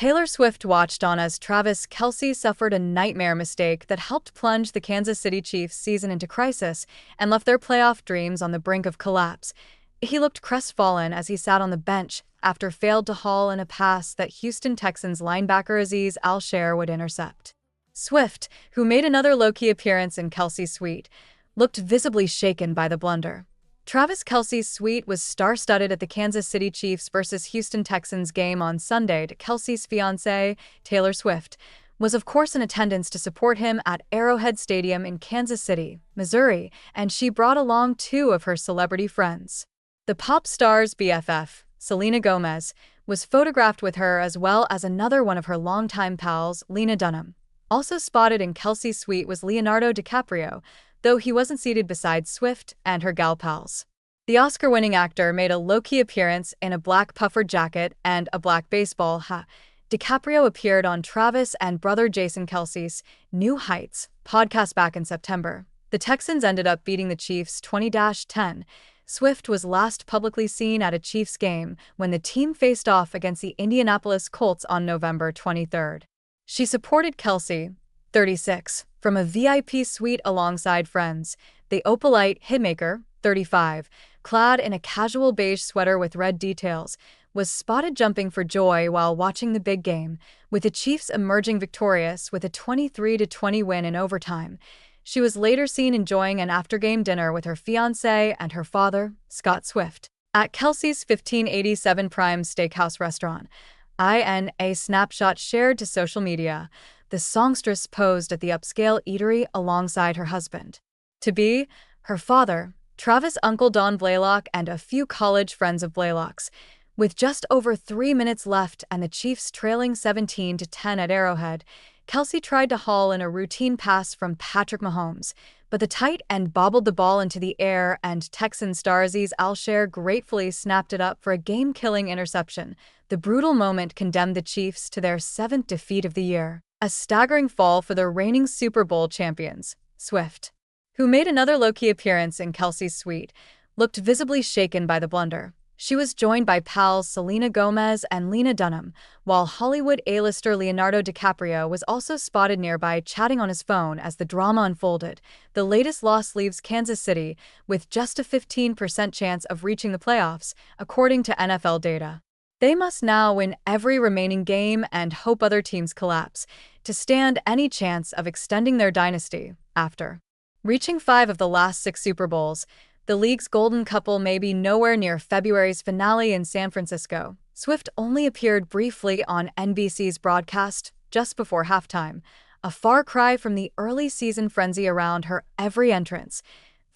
Taylor Swift watched on as Travis Kelce suffered a nightmare mistake that helped plunge the Kansas City Chiefs' season into crisis and left their playoff dreams on the brink of collapse. He looked crestfallen as he sat on the bench after failed to haul in a pass that Houston Texans linebacker Azeez Al-Shaair would intercept. Swift, who made another low-key appearance in Kelce's suite, looked visibly shaken by the blunder. Travis Kelce's suite was star-studded at the Kansas City Chiefs versus Houston Texans game on Sunday. Kelce's fiancée, Taylor Swift, was of course in attendance to support him at Arrowhead Stadium in Kansas City, Missouri, and she brought along two of her celebrity friends. The pop star's BFF, Selena Gomez, was photographed with her as well as another one of her longtime pals, Lena Dunham. Also spotted in Kelce's suite was Leonardo DiCaprio, though he wasn't seated beside Swift and her gal pals. The Oscar-winning actor made a low-key appearance in a black puffer jacket and a black baseball hat. DiCaprio appeared on Travis and brother Jason Kelce's New Heights podcast back in September. The Texans ended up beating the Chiefs 20-10. Swift was last publicly seen at a Chiefs game when the team faced off against the Indianapolis Colts on November 23. She supported Kelce, 36, from a VIP suite alongside friends. The opalite hitmaker, 35, clad in a casual beige sweater with red details, was spotted jumping for joy while watching the big game, with the Chiefs emerging victorious with a 23-20 win in overtime. She was later seen enjoying an after-game dinner with her fiancé and her father, Scott Swift, at Kelce's 1587 Prime Steakhouse restaurant. In a snapshot shared to social media, the songstress posed at the upscale eatery alongside her husband-to-be, her father, Travis' uncle Don Blaylock, and a few college friends of Blaylock's. With just over 3 minutes left and the Chiefs trailing 17-10 at Arrowhead, Kelce tried to haul in a routine pass from Patrick Mahomes, but the tight end bobbled the ball into the air and Texan star Azeez Al-Shaair gratefully snapped it up for a game-killing interception. The brutal moment condemned the Chiefs to their 7th defeat of the year, a staggering fall for the reigning Super Bowl champions. Swift, who made another low-key appearance in Kelce's suite, looked visibly shaken by the blunder. She was joined by pals Selena Gomez and Lena Dunham, while Hollywood A-lister Leonardo DiCaprio was also spotted nearby chatting on his phone as the drama unfolded. The latest loss leaves Kansas City with just a 15% chance of reaching the playoffs, according to NFL data. They must now win every remaining game and hope other teams collapse to stand any chance of extending their dynasty. After reaching 5 of the last 6 Super Bowls, the league's golden couple may be nowhere near February's finale in San Francisco. Swift only appeared briefly on NBC's broadcast just before halftime, a far cry from the early season frenzy around her every entrance.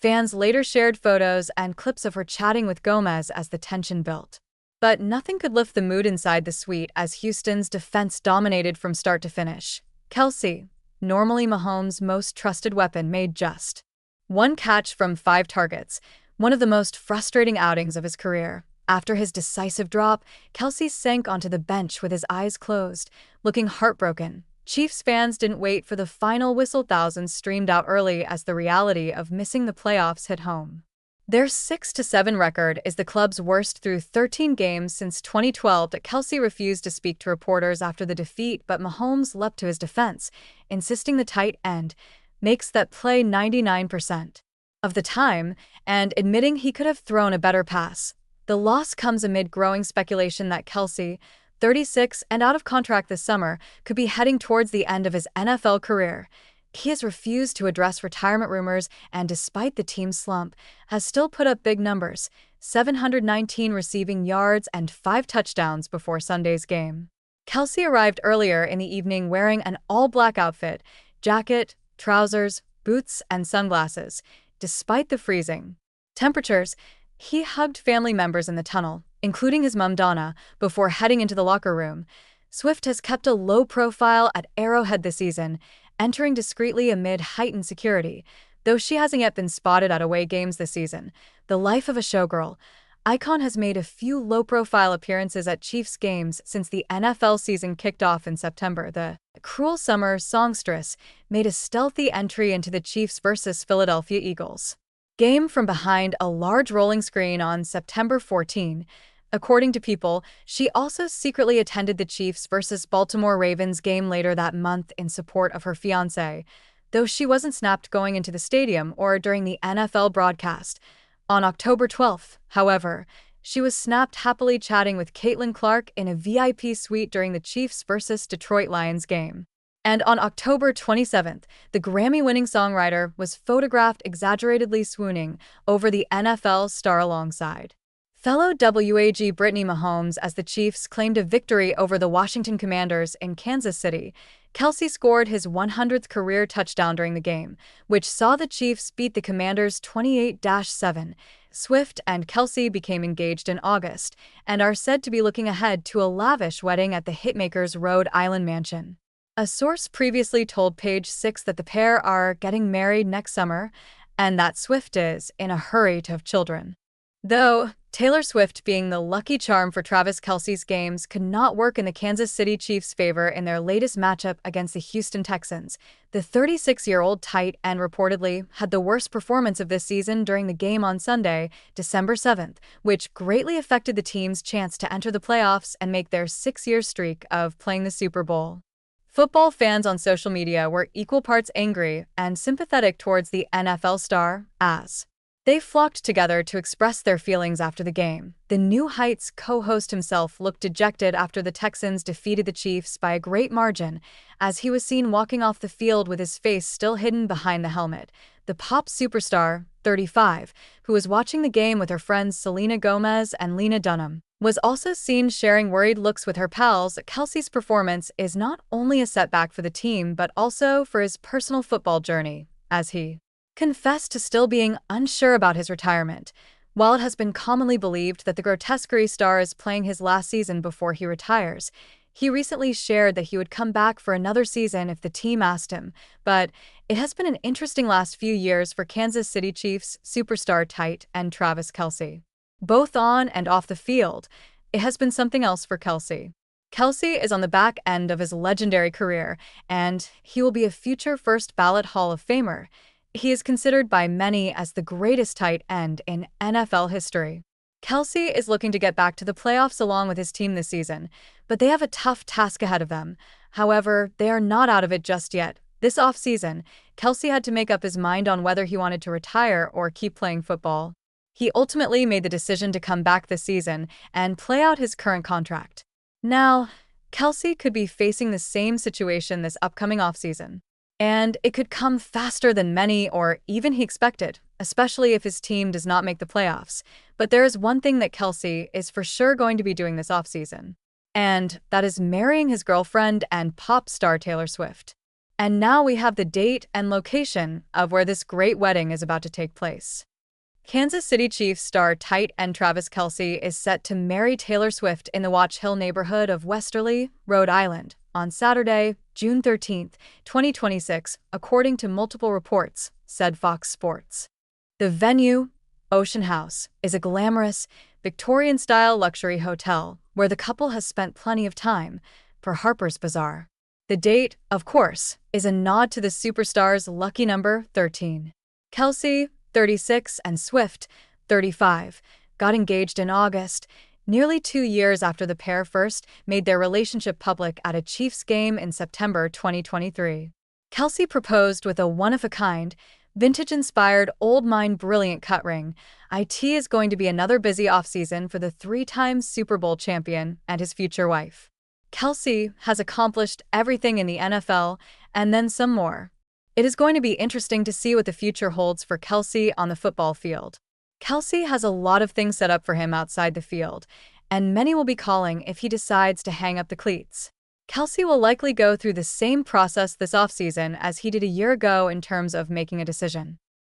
Fans later shared photos and clips of her chatting with Gomez as the tension built. But nothing could lift the mood inside the suite as Houston's defense dominated from start to finish. Kelce, normally Mahomes' most trusted weapon, made just 1 catch from 5 targets, one of the most frustrating outings of his career. After his decisive drop, Kelce sank onto the bench with his eyes closed, looking heartbroken. Chiefs fans didn't wait for the final whistle. Thousands streamed out early as the reality of missing the playoffs hit home. Their 6-7 record is the club's worst through 13 games since 2012. Kelce refused to speak to reporters after the defeat, but Mahomes leapt to his defense, insisting the tight end makes that play 99% of the time and admitting he could have thrown a better pass. The loss comes amid growing speculation that Kelce, 36 and out of contract this summer, could be heading towards the end of his NFL career. He has refused to address retirement rumors and, despite the team's slump, has still put up big numbers, 719 receiving yards and 5 touchdowns before Sunday's game. Kelce arrived earlier in the evening wearing an all-black outfit, jacket, trousers, boots, and sunglasses. Despite the freezing temperatures, he hugged family members in the tunnel, including his mum Donna, before heading into the locker room. Swift has kept a low profile at Arrowhead this season, entering discreetly amid heightened security, though she hasn't yet been spotted at away games this season. The life of a showgirl, Icon has made a few low-profile appearances at Chiefs games since the NFL season kicked off in September. The Cruel Summer songstress made a stealthy entry into the Chiefs versus Philadelphia Eagles game from behind a large rolling screen on September 14. According to People, she also secretly attended the Chiefs versus Baltimore Ravens game later that month in support of her fiancé, though she wasn't snapped going into the stadium or during the NFL broadcast. On October 12th, however, she was snapped happily chatting with Caitlin Clark in a VIP suite during the Chiefs versus Detroit Lions game. And on October 27th, the Grammy-winning songwriter was photographed exaggeratedly swooning over the NFL star alongside fellow WAG Brittany Mahomes as the Chiefs claimed a victory over the Washington Commanders in Kansas City. Kelce scored his 100th career touchdown during the game, which saw the Chiefs beat the Commanders 28-7. Swift and Kelce became engaged in August and are said to be looking ahead to a lavish wedding at the hitmaker's Rhode Island mansion. A source previously told Page Six that the pair are getting married next summer and that Swift is in a hurry to have children. Though Taylor Swift being the lucky charm for Travis Kelce's games could not work in the Kansas City Chiefs' favor in their latest matchup against the Houston Texans, the 36-year-old tight end reportedly had the worst performance of this season during the game on Sunday, December 7th, which greatly affected the team's chance to enter the playoffs and make their 6-year streak of playing the Super Bowl. Football fans on social media were equal parts angry and sympathetic towards the NFL star, as they flocked together to express their feelings after the game. The New Heights co-host himself looked dejected after the Texans defeated the Chiefs by a great margin, as he was seen walking off the field with his face still hidden behind the helmet. The pop superstar, 35, who was watching the game with her friends Selena Gomez and Lena Dunham, was also seen sharing worried looks with her pals. Kelce's performance is not only a setback for the team but also for his personal football journey, as he confessed to still being unsure about his retirement. While it has been commonly believed that the grotesquerie star is playing his last season before he retires, he recently shared that he would come back for another season if the team asked him. But it has been an interesting last few years for Kansas City Chiefs superstar tight end Travis Kelce. Both on and off the field, it has been something else for Kelce. Kelce is on the back end of his legendary career, and he will be a future first-ballot Hall of Famer. He is considered by many as the greatest tight end in NFL history. Kelce is looking to get back to the playoffs along with his team this season, but they have a tough task ahead of them. However, they are not out of it just yet. This offseason, Kelce had to make up his mind on whether he wanted to retire or keep playing football. He ultimately made the decision to come back this season and play out his current contract. Now, Kelce could be facing the same situation this upcoming offseason. And it could come faster than many or even he expected, especially if his team does not make the playoffs. But there is one thing that Kelce is for sure going to be doing this offseason, and that is marrying his girlfriend and pop star Taylor Swift. And now we have the date and location of where this great wedding is about to take place. Kansas City Chiefs star tight end Travis Kelce is set to marry Taylor Swift in the Watch Hill neighborhood of Westerly, Rhode Island, on Saturday, June 13, 2026, according to multiple reports, said Fox Sports. The venue, Ocean House, is a glamorous, Victorian-style luxury hotel where the couple has spent plenty of time, per Harper's Bazaar. The date, of course, is a nod to the superstar's lucky number 13. Kelce, 36, and Swift, 35, got engaged in August, nearly 2 years after the pair first made their relationship public at a Chiefs game in September 2023. Kelce proposed with a one-of-a-kind, vintage-inspired, old-mine brilliant cut ring. It is going to be another busy offseason for the 3-time Super Bowl champion and his future wife. Kelce has accomplished everything in the NFL and then some more. It is going to be interesting to see what the future holds for Kelce on the football field. Kelce has a lot of things set up for him outside the field, and many will be calling if he decides to hang up the cleats. Kelce will likely go through the same process this offseason as he did a year ago in terms of making a decision.